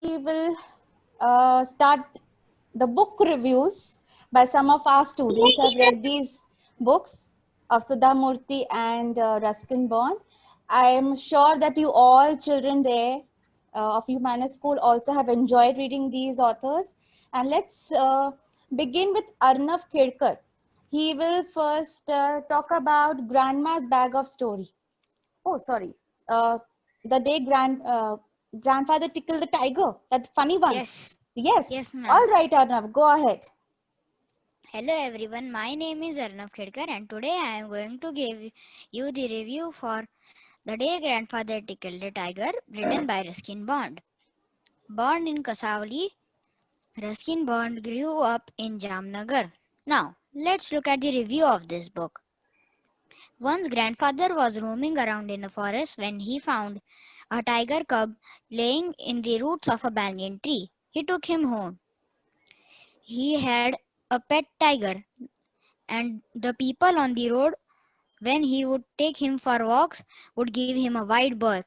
we will start the book reviews by some of our students who have read these books of Sudha Murthy and Ruskin Bond. I am sure that you all children there of Humanist School also have enjoyed reading these authors. And let's begin with Arnav Khedkar. He will first talk about Grandma's Bag of Story. Oh, sorry. The day grandfather tickled the tiger. That funny one. Yes. Yes. Yes, ma'am. All right, Arnav, go ahead. Hello everyone, my name is Arnav Khedkar and today I am going to give you the review for The Day Grandfather Tickled the Tiger, written by Ruskin Bond. Born in Kasauli, Ruskin Bond grew up in Jamnagar. Now, let's look at the review of this book. Once grandfather was roaming around in the forest when he found a tiger cub laying in the roots of a banyan tree. He took him home. He had a pet tiger, and the people on the road, when he would take him for walks, would give him a wide berth.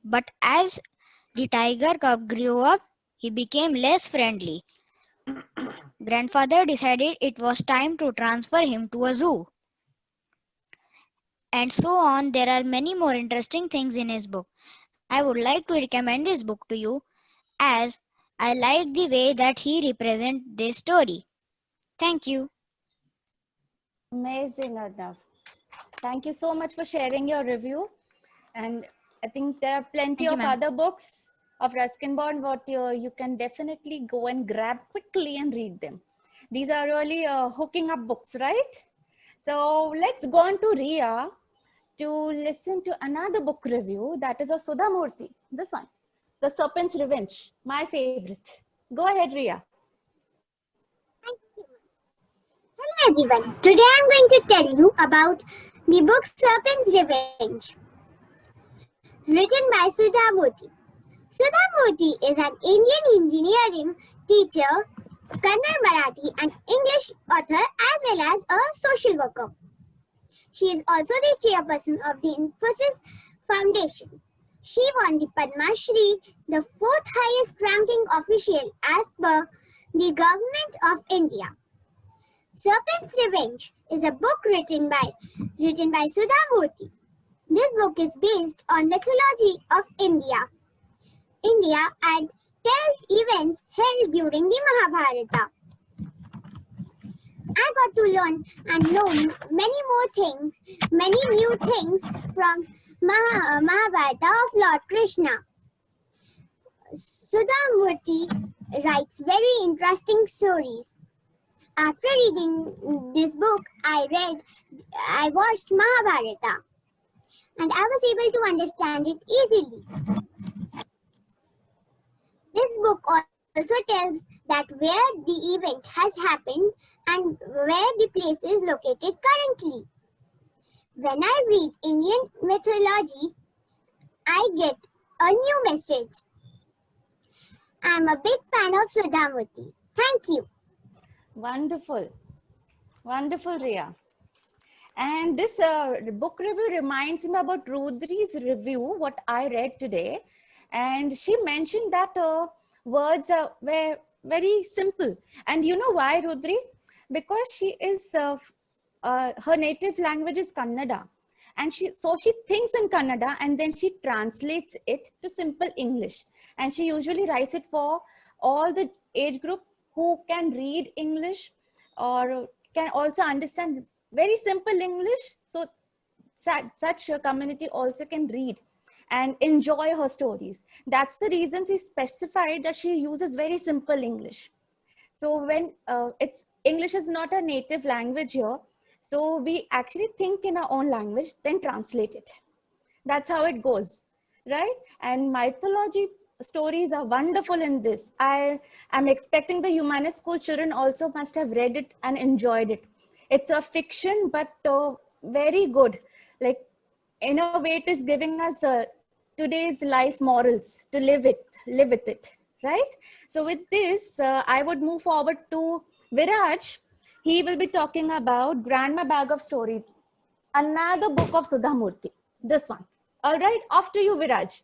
But as the tiger cub grew up, he became less friendly. Grandfather decided it was time to transfer him to a zoo. And so on. There are many more interesting things in his book. I would like to recommend this book to you as I like the way that he represents this story. Thank you. Amazing, Arnav. Thank you so much for sharing your review. And I think there are plenty Thank you, of ma'am. other books of Ruskin Bond what you can definitely go and grab quickly and read them. These are really hooking up books, right? So let's go on to Ria to listen to another book review that is of Sudha Murthy. This one, The Serpent's Revenge, my favorite. Go ahead, Ria. Hello everyone, today I'm going to tell you about the book Serpent's Revenge, written by Sudha Murthy. Sudha Murthy is an Indian engineering teacher, Kannada, Marathi and English author as well as a social worker. She is also the chairperson of the Infosys Foundation. She won the Padma Shri, the fourth highest ranking official as per the Government of India. Serpent's Revenge is a book written by Sudha Murthy. This book is based on mythology of India and tells events held during the Mahabharata. I got to learn and know many new things from Mahabharata of Lord Krishna. Sudha Murthy writes very interesting stories. After reading this book, I watched Mahabharata and I was able to understand it easily. This book also tells that where the event has happened and where the place is located currently. When I read Indian mythology, I get a new message. I am a big fan of Sudha Murthy. Thank you. Wonderful. Wonderful, Ria. And this book review reminds me about Rudri's review, what I read today. And she mentioned that words were very simple. And you know why, Rudri? Because she is, her native language is Kannada. And she thinks in Kannada and then she translates it to simple English. And she usually writes it for all the age group who can read English or can also understand very simple English. So such a community also can read and enjoy her stories. That's the reason she specified that she uses very simple English. So when English is not a native language here, so we actually think in our own language, then translate it. That's how it goes, right? And mythology stories are wonderful in this. I am expecting the Humanist School children also must have read it and enjoyed it. It's a fiction, but very good. Like, in a way, it is giving us today's life morals to live with it, right? So with this, I would move forward to Viraj. He will be talking about Grandma Bag of Stories, another book of Sudha Murthy. This one. All right, off to you, Viraj.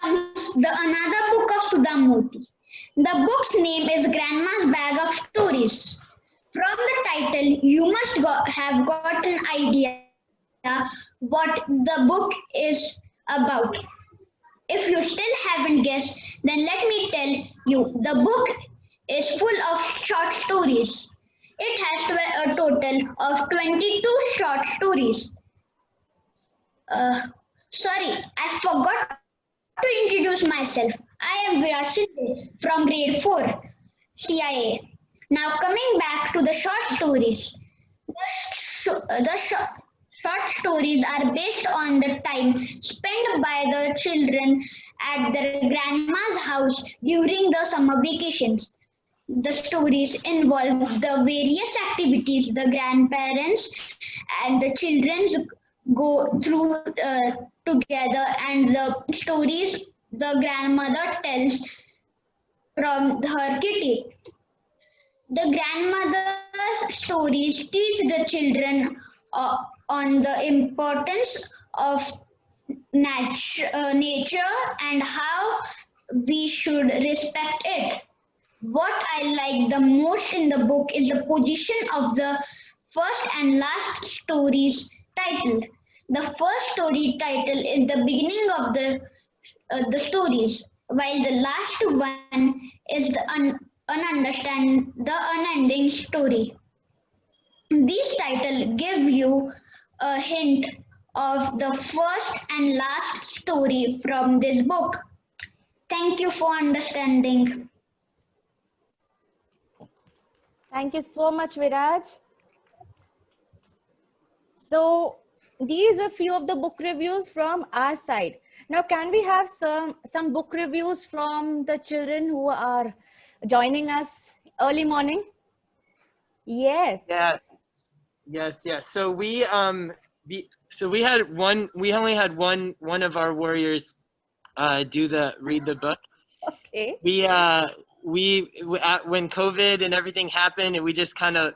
Comes the another book of Sudhamurti. The book's name is Grandma's Bag of Stories. From the title, you must have got an idea what the book is about. If you still haven't guessed, then let me tell you the book is full of short stories. It has a total of 22 short stories. Uh, Sorry, I forgot to introduce myself. I am Viraj Shinde from grade 4, CIA. Now coming back to the short stories. The short stories are based on the time spent by the children at their grandma's house during the summer vacations. The stories involve the various activities the grandparents and the children go through together, and the stories the grandmother tells from her kitty. The grandmother's stories teach the children on the importance of nature and how we should respect it. What I like the most in the book is the position of the first and last story's title. The first story title is the beginning of the stories, while the last one is the unending story. These titles give you a hint of the first and last story from this book. Thank you for understanding. Thank you so much, Viraj. So these were few of the book reviews from our side. Now, can we have some book reviews from the children who are joining us early morning? Yes. Yes. So we had one. We only had one of our warriors read the book. Okay. When COVID and everything happened, and we just kind of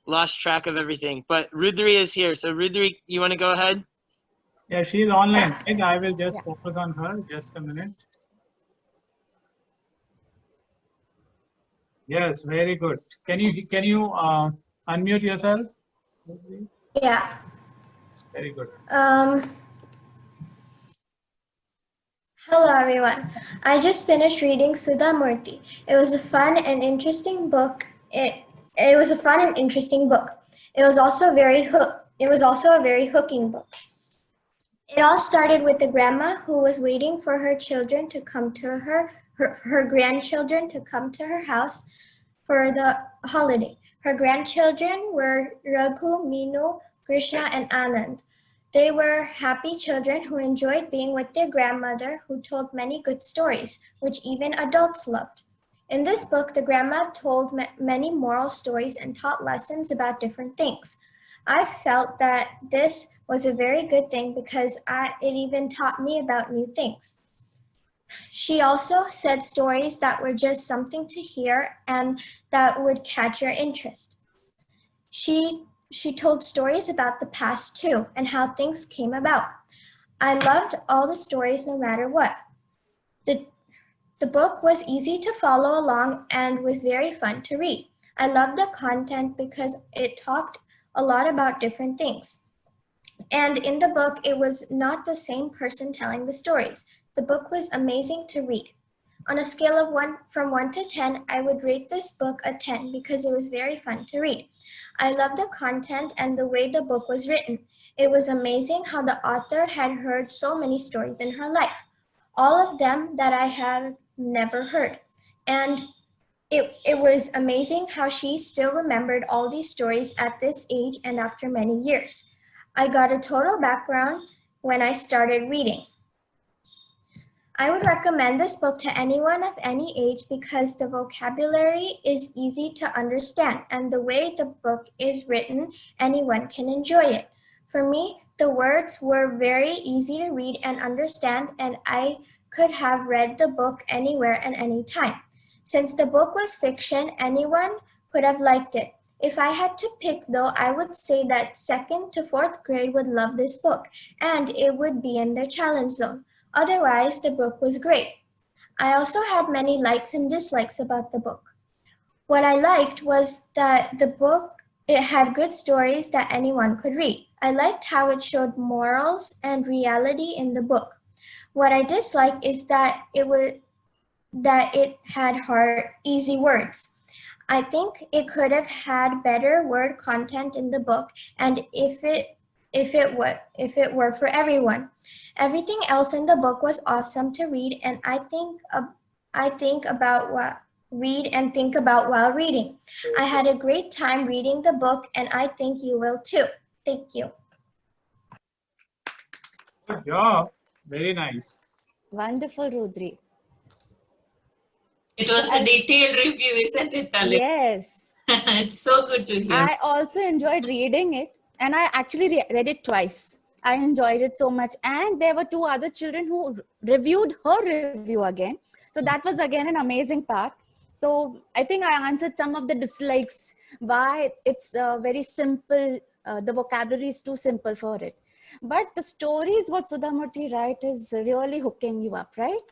lost track of everything. But Rudri is here, so Rudri, you want to go ahead? Yeah, she's online. Right? I will just focus on her. Just a minute. Yes, very good. Can you unmute yourself? Yeah. Very good. Hello everyone. I just finished reading Sudhamurti. It was a fun and interesting book. It was a fun and interesting book. It was also a very hooking book. It all started with the grandma who was waiting for her children to come to her grandchildren to come to her house for the holiday. Her grandchildren were Raghu, Meenu, Krishna, and Anand. They were happy children who enjoyed being with their grandmother, who told many good stories, which even adults loved. In this book, the grandma told many moral stories and taught lessons about different things. I felt that this was a very good thing because it even taught me about new things. She also said stories that were just something to hear and that would catch your interest. She told stories about the past too and how things came about. I loved all the stories no matter what. The book was easy to follow along and was very fun to read. I loved the content because it talked a lot about different things. And in the book, it was not the same person telling the stories. The book was amazing to read. On a scale of 1 from 1 to 10, I would rate this book a 10 because it was very fun to read. I loved the content and the way the book was written. It was amazing how the author had heard so many stories in her life, all of them that I have never heard. And it was amazing how she still remembered all these stories at this age and after many years. I got a total background when I started reading. I would recommend this book to anyone of any age because the vocabulary is easy to understand and the way the book is written, anyone can enjoy it. For me, the words were very easy to read and understand, and I could have read the book anywhere and any time. Since the book was fiction, anyone could have liked it. If I had to pick though, I would say that 2nd to 4th grade would love this book and it would be in their challenge zone. Otherwise, the book was great. I also had many likes and dislikes about the book. What I liked was that the book, it had good stories that anyone could read. I liked how it showed morals and reality in the book. What I disliked is that it had hard, easy words. I think it could have had better word content in the book, and if it were for everyone. Everything else in the book was awesome to read, and I think about what read and think about while reading. I had a great time reading the book, and I think you will too. Thank you. Good job. Very nice. Wonderful, Rudri. It was a detailed review, isn't it, Talit? Yes. It's so good to hear. I also enjoyed reading it, and I actually read it twice. I enjoyed it so much. And there were 2 other children who reviewed her review again. So that was again an amazing part. So I think I answered some of the dislikes, why it's very simple. The vocabulary is too simple for it. But the stories what Sudhamurti write is really hooking you up, right?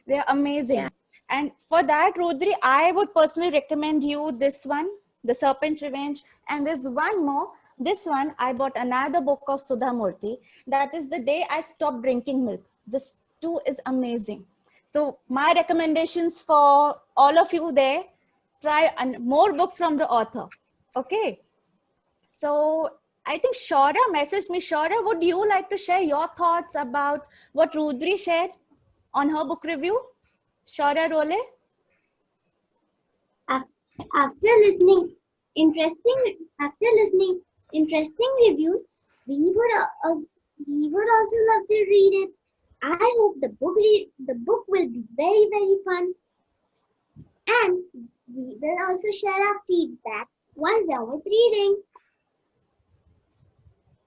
They're amazing. Yeah. And for that, Rudri, I would personally recommend you this one, The Serpent Revenge. And there's one more. This one, I bought another book of Sudhamurti. That is The Day I Stopped Drinking Milk. This too is amazing. So my recommendations for all of you there, try more books from the author. Okay. So I think Shora messaged me. Shora, would you like to share your thoughts about what Rudri shared on her book review? Shora Role? After listening interesting reviews, we would also love to read it. I hope the book will be very, very fun, and we will also share our feedback while done with reading.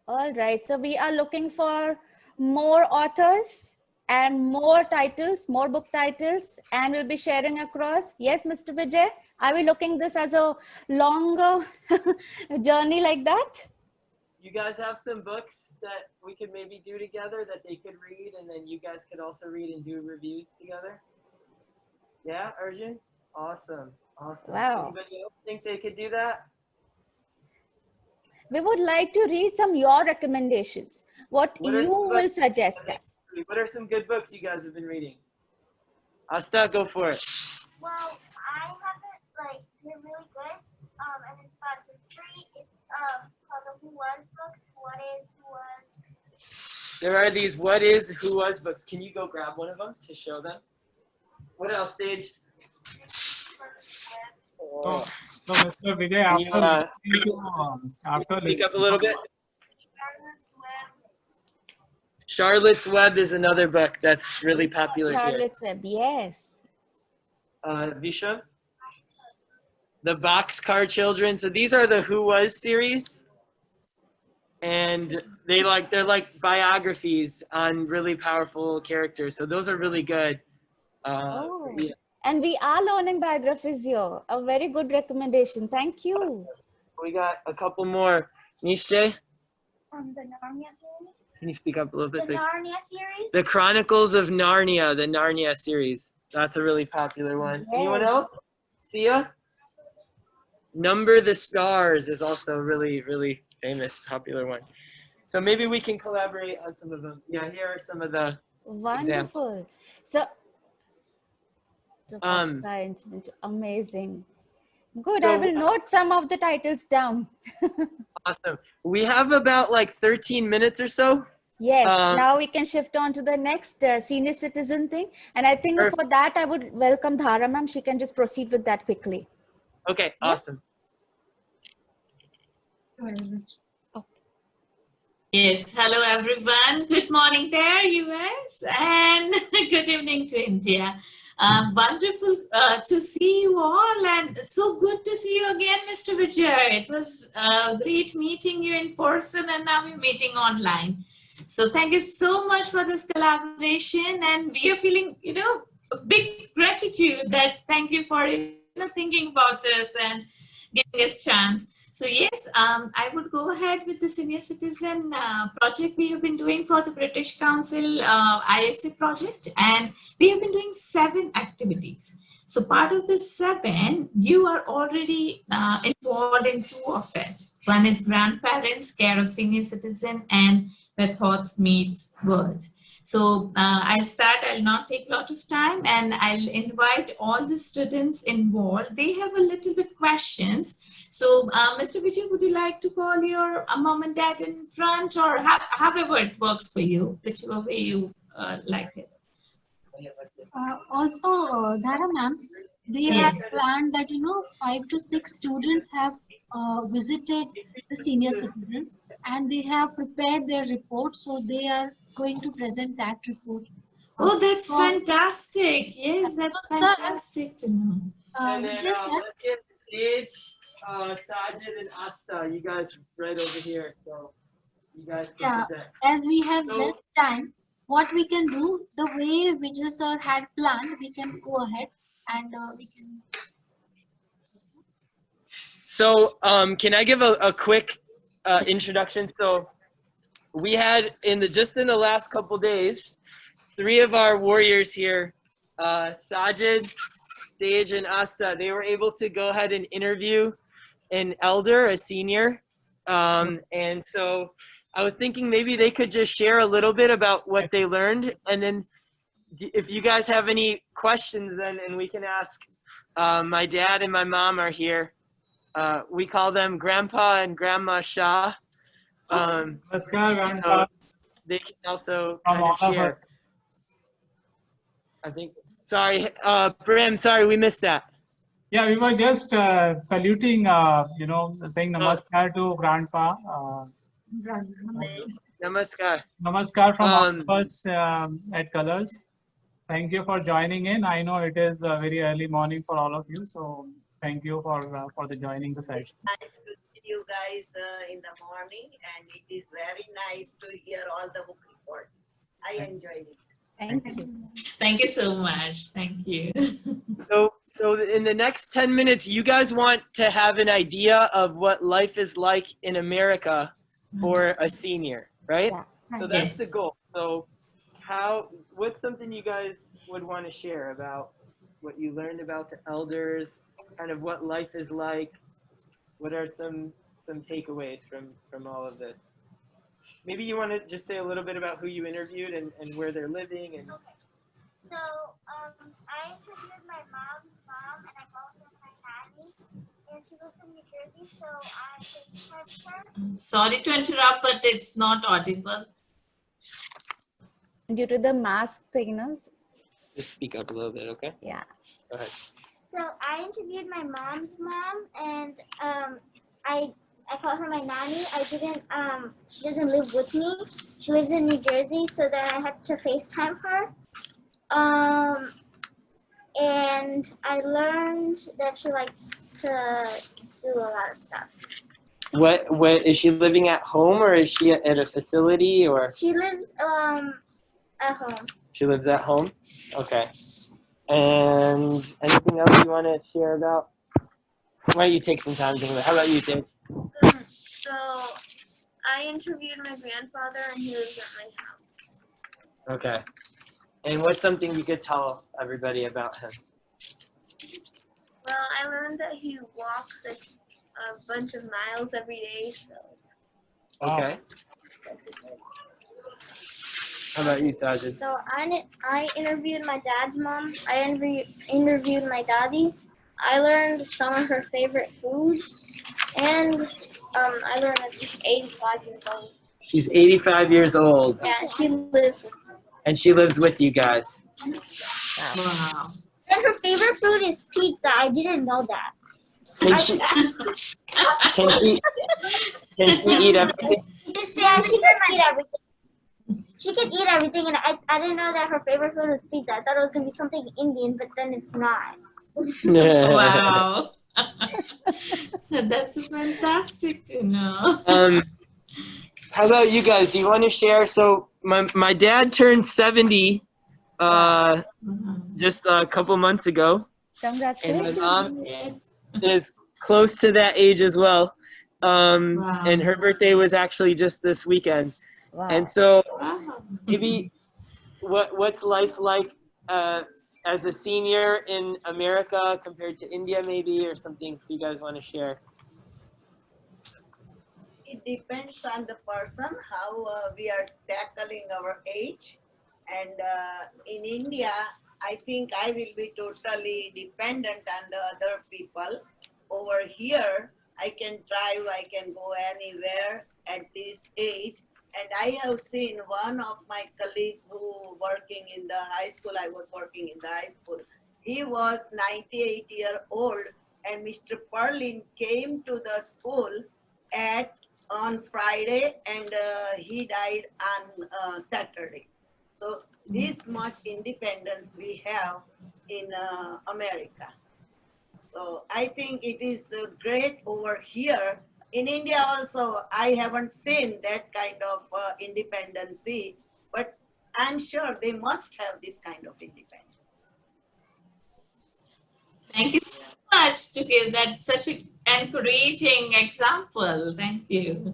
All right. So we are looking for more authors and more titles, more book titles, and we'll be sharing across. Yes, Mr. Vijay, are we looking this as a longer journey like that? You guys have some books that we could maybe do together that they could read, and then you guys could also read and do reviews together? Yeah, Arjun? Awesome. Awesome. Wow. Anybody else think they could do that? We would like to read some your recommendations. What What are you some will books suggest that us. What are some good books you guys have been reading? Asta, go for it. Well, I haven't they're really good, and it's fun. It's free. It's called the Who Was book. What is Who Was? There are these What Is, Who Was books. Can you go grab one of them to show them? What else, Stage? So, Mr. Vijay, Can you, after speak up a little bit? Charlotte's Web is another book that's really popular here. Charlotte's Web, yes. Visha? The Boxcar Children. So these are the Who Was series. And they're like biographies on really powerful characters. So those are really good. Yeah. And we are learning biographies here. A very good recommendation. Thank you. We got a couple more. Nishte, The Narnia series. can you speak up a little bit? The Narnia series. The Chronicles of Narnia, the Narnia series. That's a really popular one. Yes. Anyone else? Sia? Number the Stars is also a really, really famous, popular one. So maybe we can collaborate on some of them. Yeah, here are some of the Wonderful. So, the Um, Boxcar Incident, amazing. Good. so- I will note some of the titles down. awesome. We have about like 13 minutes or so. Yes. Um, Now we can shift on to the next senior citizen thing. And I think Perfect. for that, I would welcome Dhara ma'am. She can just proceed with that quickly. Okay, awesome. Yes, hello everyone. Good morning there, US, and good evening to India. Wonderful to see you all, and so good to see you again, Mr. Vijay. It was great meeting you in person, and now we're meeting online. So thank you so much for this collaboration, and we are feeling, a big gratitude that thank you for thinking about us and giving us chance. So yes, I would go ahead with the senior citizen project we have been doing for the British Council ISA project, and we have been doing 7 activities. So part of the 7, you are already involved in 2 of it. One is grandparents, care of senior citizen, and where thoughts meets words. So I'll start, I'll not take a lot of time, and I'll invite all the students involved. They have a little bit questions. So Mr. Vijay, would you like to call your mom and dad in front, or however it works for you, whichever way you like it? Also, Dhara ma'am, they have planned that 5 to 6 students have visited the senior citizens, and they have prepared their report, so they are going to present that report. Oh, that's fantastic! Yes, that's fantastic to know. And then let's get the stage, Sajid and Asta. You guys right over here, so you guys can present. As we have less time, what we can do, the way Vijay sir had planned, we can go ahead and we can. So can I give a quick introduction? So we had just in the last couple days, 3 of our warriors here, Sajid, Sage, and Asta, they were able to go ahead and interview an elder, a senior. And so I was thinking maybe they could just share a little bit about what they learned. And then if you guys have any questions, then, and we can ask, my dad and my mom are here. We call them Grandpa and Grandma Shah. So they can also kind of share. I think, sorry, Brim, sorry, we missed that. Yeah, we were just saluting, saying namaskar to Grandpa. Namaskar. Namaskar from all of us at Colors. Thank you for joining in. I know it is a very early morning for all of you, so thank you for the joining the session. Nice to see you guys in the morning, and it is very nice to hear all the book reports. I enjoyed it. Thank you. Thank you so much. Thank you. So in the next 10 minutes, you guys want to have an idea of what life is like in America for a senior, right? Yeah. So that's the goal. So what's something you guys would want to share about what you learned about the elders, kind of what life is like? What are some takeaways from all of this? Maybe you want to just say a little bit about who you interviewed and where they're living. And So I interviewed my mom's mom, and I called her my nanny, and she lives in New Jersey, so I FaceTimed her. Sorry to interrupt, but it's not audible. Due to the mask thing, no? just speak up a little bit, okay? Yeah. Go ahead. So I interviewed my mom's mom, and I called her my nanny. She doesn't live with me. She lives in New Jersey, so then I had to FaceTime her. And I learned that she likes to do a lot of stuff. What is she living at home, or is she at a facility, or? She lives at home. She lives at home? Okay. And anything else you want to share about? Why don't you take some time to think about it? How about you, Dave? So I interviewed my grandfather, and he lives at my house. Okay. And what's something you could tell everybody about him? Well, I learned that he walks like a bunch of miles every day. So Okay. How about you, Sajid? So I interviewed my dad's mom. I interviewed my daddy. I learned some of her favorite foods, and I learned that she's 85 years old. She's 85 years old. Yeah, she lives with me. And she lives with you guys. Wow. And her favorite food is pizza. I didn't know that. Can she eat everything? Yeah, she can eat everything. She can eat everything, and I didn't know that her favorite food was pizza. I thought it was going to be something Indian, but then it's not. Wow. That's fantastic to know. How about you guys? Do you want to share? So my dad turned 70 just a couple months ago. Congratulations. And my mom is close to that age as well. And her birthday was actually just this weekend. Wow. And so Wow. maybe what's life like as a senior in America compared to India, maybe, or something you guys want to share? It depends on the person how we are tackling our age. And in India, I think I will be totally dependent on the other people. Over here, I can drive, I can go anywhere at this age. And I have seen one of my colleagues who working in the high school, I was working in the high school. He was 98-year-old, and Mr. Perlin came to the school on Friday, and he died on Saturday. So this much independence we have in America. So I think it is great over here. In India also, I haven't seen that kind of independency, but I'm sure they must have this kind of independence. Thank you so much to give that such an encouraging example. Thank you.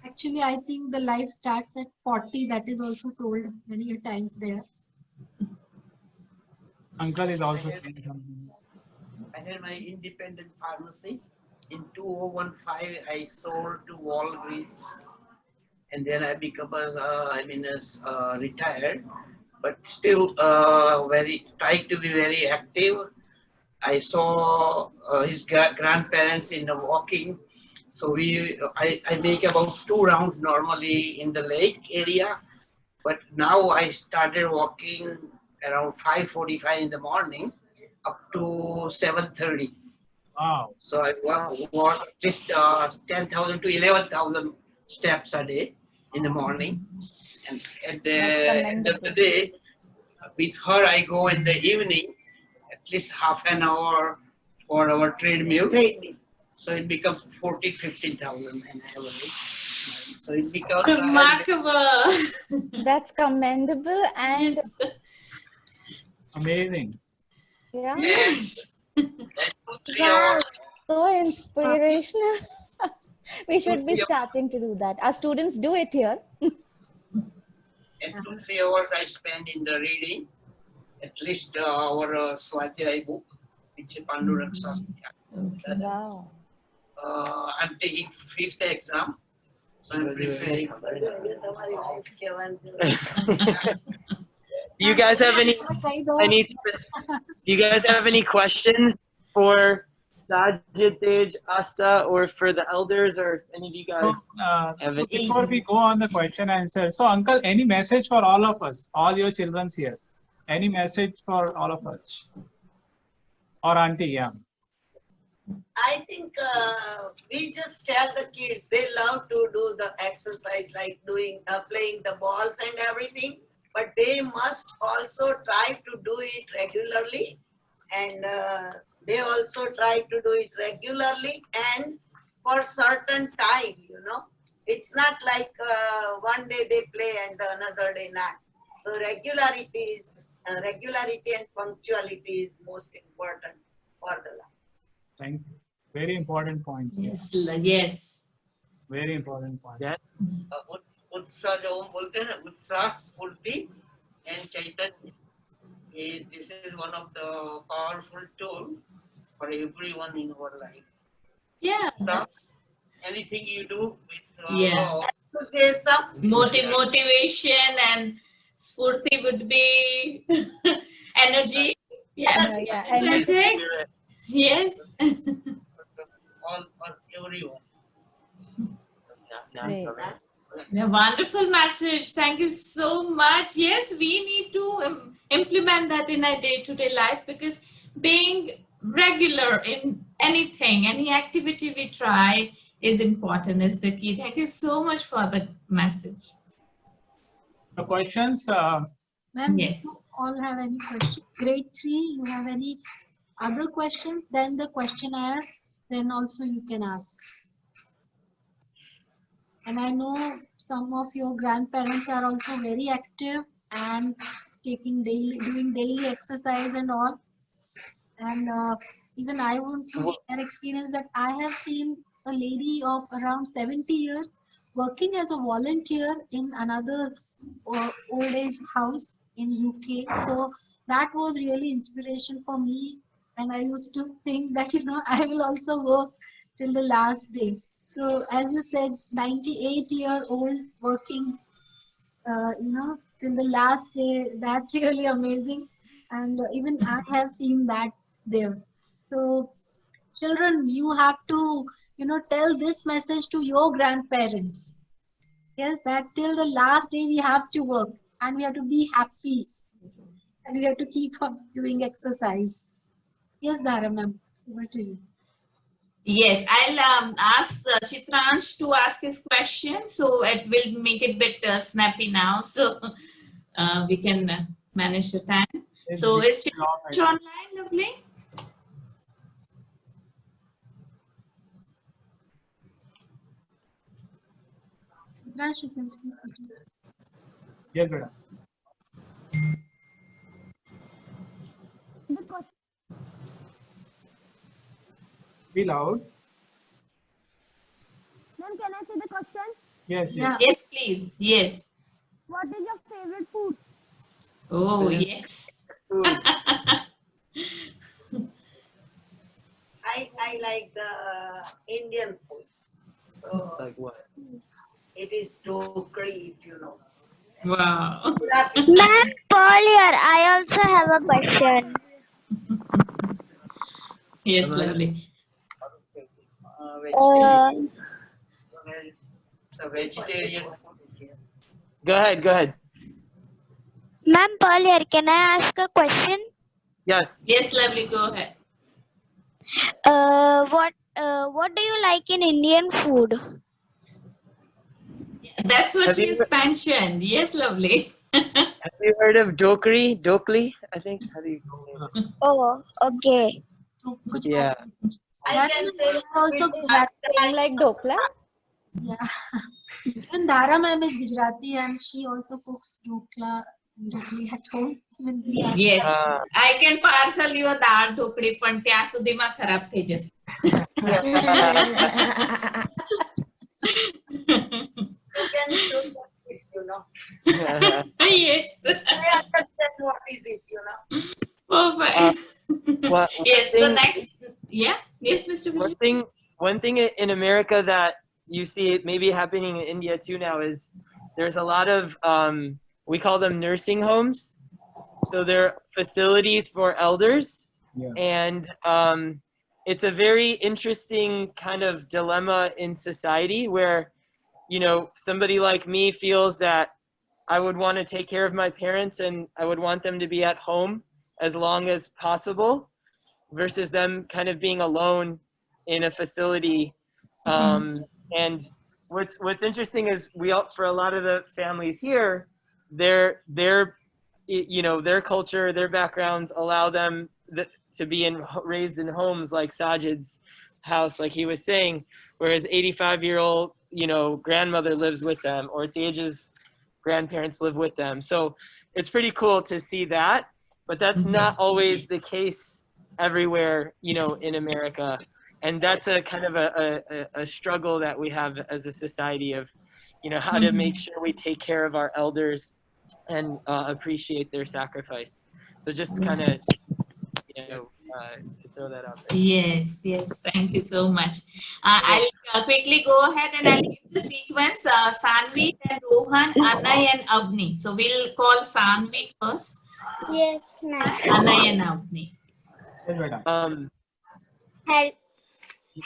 Actually, I think the life starts at 40. That is also told many times there. Uncle is also saying something. I had my independent pharmacy. In 2015, I sold to Walgreens, and then I become retired, but still trying to be very active. I saw his grandparents in the walking. So I make about 2 rounds normally in the lake area, but now I started walking around 5:45 in the morning up to 7:30. Wow. So I walk at least 10,000 to 11,000 steps a day in the morning. And at the end of the day, with her, I go in the evening, at least half an hour for our treadmill. So it becomes 15,000 an average. So it becomes remarkable. That's commendable and amazing. yeah. Yes. 2-3 hours. So inspirational. We should be starting to do that. Our students do it here. And 2-3 hours I spend in the reading, at least our Swadhyay book, which is Pandurang Sastya. Wow. I'm taking 5th exam, so I'm preparing. Do you guys have any do you guys have any questions for Sajid, Tej, Asta, or for the elders, or any of you guys? So before we go on the question answer, so Uncle, any message for all of us, all your children's here? Any message for all of us? Or Auntie, yeah. I think we just tell the kids they love to do the exercise like playing the balls and everything, but they must also try to do it regularly, and they also try to do it regularly and for certain time, you know. It's not like one day they play and the another day not. So regularity and punctuality is most important for the life. Thank you. Very important points. Yes. Yes. Very important point. Yeah. उत्साह जो हम बोलते हैं ना, उत्साह, स्फूर्ति and chaitanya. This is one of the powerful tools for everyone in our life. Yeah. Stuff, anything you do with motivation and spurti would be energy. Yeah. Energetic. Yes. all everyone. A wonderful message. Thank you so much. Yes, we need to implement that in our day-to-day life, because being regular in anything, any activity we try is important, is the key. Thank you so much for the message. The questions? Ma'am, yes. you all have any questions? Grade 3, you have any other questions? Then the questionnaire, then also you can ask. And I know some of your grandparents are also very active and doing daily exercise and all. And even I want to share experience that I have seen a lady of around 70 years working as a volunteer in another old age house in UK. So that was really inspiration for me. And I used to think that, I will also work till the last day. So as you said, 98-year-old working, till the last day, that's really amazing. And even I have seen that there. So children, you have to, tell this message to your grandparents. Yes, that till the last day we have to work and we have to be happy and we have to keep on doing exercise. Yes, Dhara ma'am, over to you. Yes, I'll ask Chitransh to ask his question, so it will make it a bit snappy now, so we can manage the time. So is Chitransh online, lovely? Chitransh, you can speak. Yes, madam. Be loud. Ma'am, can I say the question? Yes, Yeah. yes. Yes, please. Yes. What is your favorite food? Oh, yes. I like the Indian food. So Like what? it is dhokri, if you know. Wow. Ma'am, Paul here. I also have a question. Yes, lovely. Vegetarian. So vegetarian. Go ahead, go ahead. Ma'am, Paul here. Can I ask a question? Yes. Yes, lovely, go ahead. What do you like in Indian food? That's what Have she you, has mentioned. Yes, lovely. have you heard of dokri? Dokli, I think. How do you Oh, okay. Yeah. I can say Also Gujarati. Same like Dokla? Yeah. Even Dhara ma'am is Gujarati and she also cooks dokla at home. Even we are. Yes, I can parcel you a dal ઢોકળી પણ ત્યાં સુધીમાં ખરાબ થઈ જશે. you can show them if you know. Yes. I understand what is it, you know. Perfect. One Yes, so thing- next, yeah, yes, Mr. Vijay. One thing in America that you see it maybe happening in India too now is there's a lot of we call them nursing homes. So they're facilities for elders. Yeah. And it's a very interesting kind of dilemma in society where, somebody like me feels that I would want to take care of my parents and I would want them to be at home as long as possible versus them kind of being alone in a facility. And what's interesting is for a lot of the families here, their culture, their backgrounds allow them to be raised in homes like Sajid's house, like he was saying, where his 85-year-old, grandmother lives with them, or Tej's grandparents live with them. So it's pretty cool to see that, but that's not always the case everywhere, in America. And that's a kind of a struggle that we have as a society of, how to make sure we take care of our elders and appreciate their sacrifice. So just kind of, to throw that out there. Yes, yes, thank you so much. I'll quickly go ahead and I'll give the sequence. Sanvi, then Rohan, Anay, and Avni. So we'll call Sanvi first. Yes, ma'am. Anay and Avni. Yes, madam.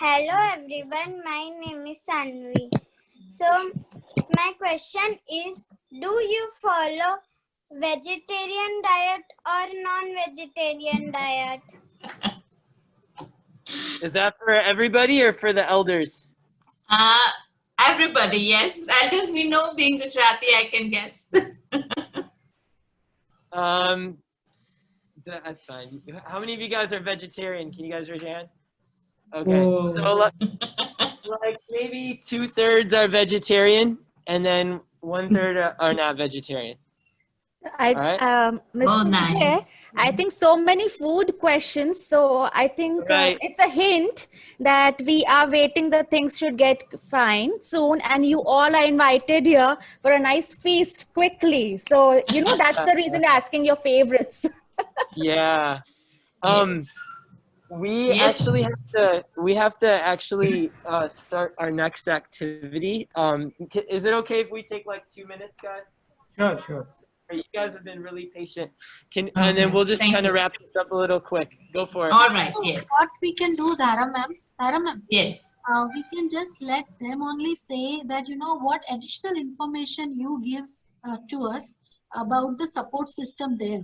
Hello everyone, my name is Sanvi. So my question is, do you follow vegetarian diet or non-vegetarian diet? Is that for everybody or for the elders? Everybody, yes. Elders, we know, being Gujarati, I can guess. That's fine. How many of you guys are vegetarian? Can you guys raise your hand? Okay, so like maybe 2/3 are vegetarian, and then 1/3 are not vegetarian. I, All right. Mr. Oh, Vijay, nice. I think so many food questions. So I think Right. it's a hint that we are waiting. The things should get fine soon, and you all are invited here for a nice feast quickly. So that's the reason asking your favorites. Yeah. Yes. We Yes. actually have to actually start our next activity. Is it okay if we take like 2 minutes, guys? Sure, sure. You guys have been really patient. And Okay, then we'll just thank kind of you. wrap this up a little quick. Go for it. All right, So yes. what we can do, Dara ma'am, Yes. we can just let them only say that, what additional information you give to us about the support system there.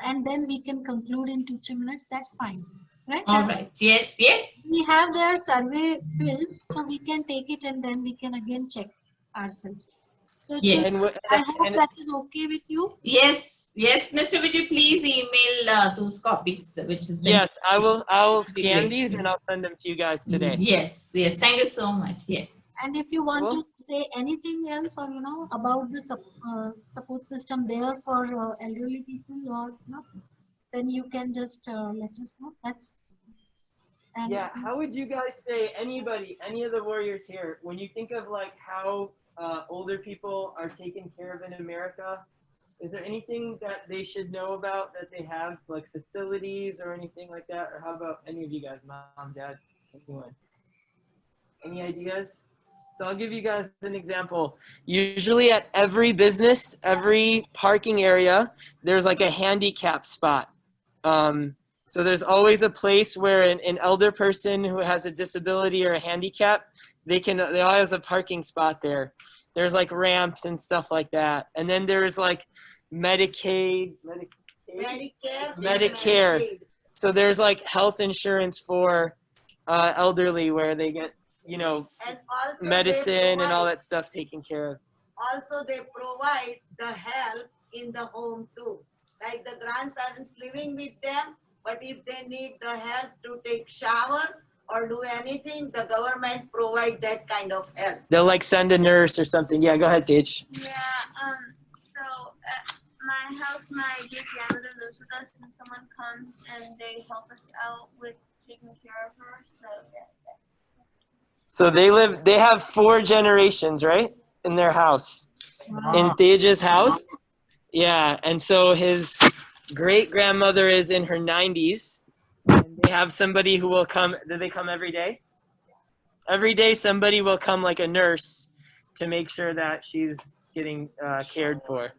And then we can conclude in 2-3 minutes. That's fine. Right? All right. Yes, yes. We have their survey filled, so we can take it and then we can again check ourselves. So Yes. children, I hope that is okay with you. Yes, yes, Mr. Vijay, please email those copies, which has been. Yes, I will Be scan great. these and I'll send them to you guys today. Yes, yes. Thank you so much. Yes. And if you want Cool. to say anything else or about the support system there for elderly people or then you can just let us know. That's and Yeah, how would you guys say, any of the warriors here, when you think of like how older people are taken care of in America, is there anything that they should know about that they have, like facilities or anything like that? Or how about any of you guys, mom, dad, anyone? Any ideas? So I'll give you guys an example. Usually at every business, every parking area, there's like a handicap spot. So there's always a place where an elder person who has a disability or a handicap, they always have a parking spot there. There's like ramps and stuff like that. And then there's like Medicare. So there's like health insurance for elderly where they get, and also medicine and all that stuff taken care of. Also, they provide the help in the home too. Like the grandparents living with them, but if they need the help to take shower or do anything, the government provide that kind of help. They'll like send a nurse or something. Yeah, go ahead, Tej. Yeah, so at my house, my great grandmother lives with us, and someone comes and they help us out with taking care of her. So yeah. So they have 4 generations, right? In their house. In Tej's house. Yeah, and so his great grandmother is in her 90s. And they have somebody who will come. Do they come every day? Every day somebody will come, like a nurse, to make sure that she's getting cared for.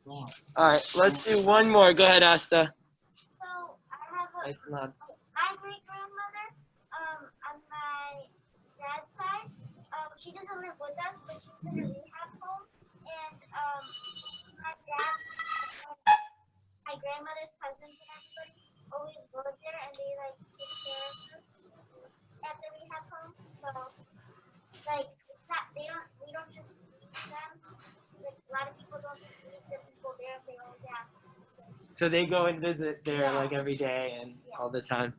All right, let's do one more. Go ahead, Asta. So I have Nice nod. my great grandmother, on my dad's side, she doesn't live with us, but she's in a rehab home, and my dad, my grandmother's cousins and everybody always go there, and they like take care of her at the rehab home. So like it's not we don't just leave them. Like, a lot of people don't just leave the people there. They always have. So they go and visit there like every day and all the time.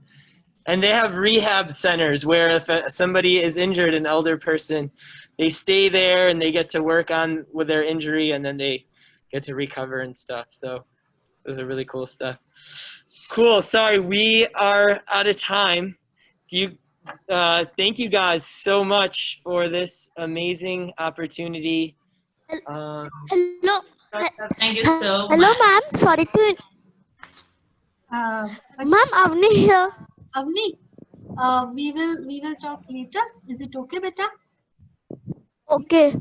And they have rehab centers where if somebody is injured, an elder person, they stay there and they get to work on with their injury and then they get to recover and stuff. So those are really cool stuff. Cool. Sorry, we are out of time. Thank you guys so much for this amazing opportunity. Hello. Thank you so Hello, much. ma'am. Sorry to. Ma'am, Avni here. Avni, we will talk later. Is it okay, beta? Okay.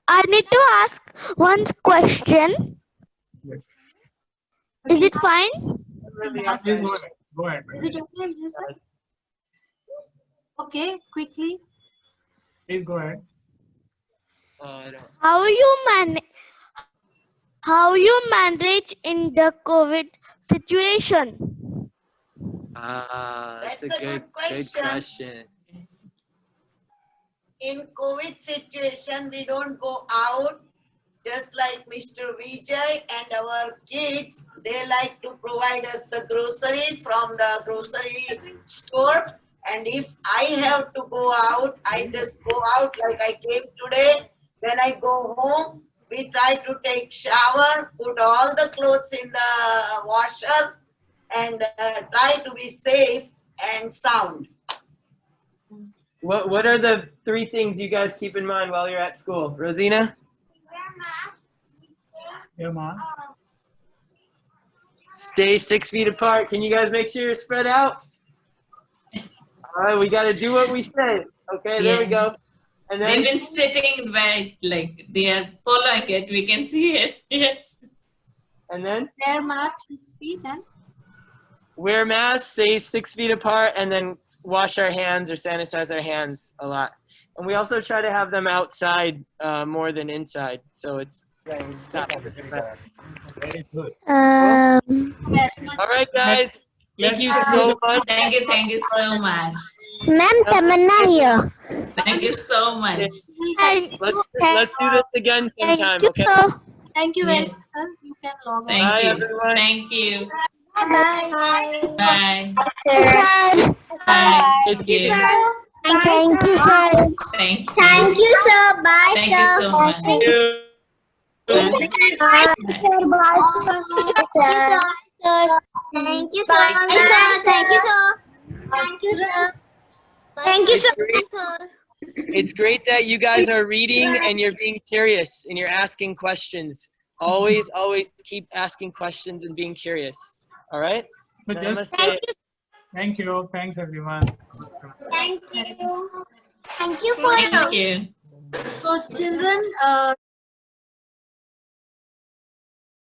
I need to ask one question. Is it fine? Please go ahead. Go ahead. Is it okay, Vijay sir? Okay, quickly. Please go ahead. How you manage in the COVID situation? That's a good question. In COVID situation, we don't go out. Just like Mr. Vijay and our kids, they like to provide us the grocery from the grocery store. And if I have to go out, I just go out like I came today. When I go home, we try to take shower, put all the clothes in the washer, and try to be safe and sound. What are the 3 things you guys keep in mind while you're at school? Rosina? Your mask. Stay 6 feet apart. Can you guys make sure you're spread out? All right, we got to do what we say. Okay, there we go. And then They've been sitting right, like they are following it. We can see it. Yes. And then Wear mask 6 feet and wear masks, stay 6 feet apart, and then wash our hands or sanitize our hands a lot. And we also try to have them outside more than inside, so it's stop. Very good. All right, guys. Thank you so much. Thank you so much. Ma'am, Tamanna here. Thank you so much. Let's do this again sometime, okay? thank you very Yes. much, sir. You can log Thank on. Bye, you. everyone. Thank you. Bye. Bye. Sir. Bye. Thank you. Thank you, sir. Thank you. Thank you, sir. Bye, Thank you sir. so much. Thank you. Bye, sir. Bye, sir. Thank you, sir. Bye, sir. Thank you, sir. Thank you, sir. Thank you, It's great. It's great that you guys are reading and you're being curious and you're asking questions. Always keep asking questions and being curious. All right? So just Namaste. thank you. Thanks everyone. Thank you. Thank you for Thank you. So children,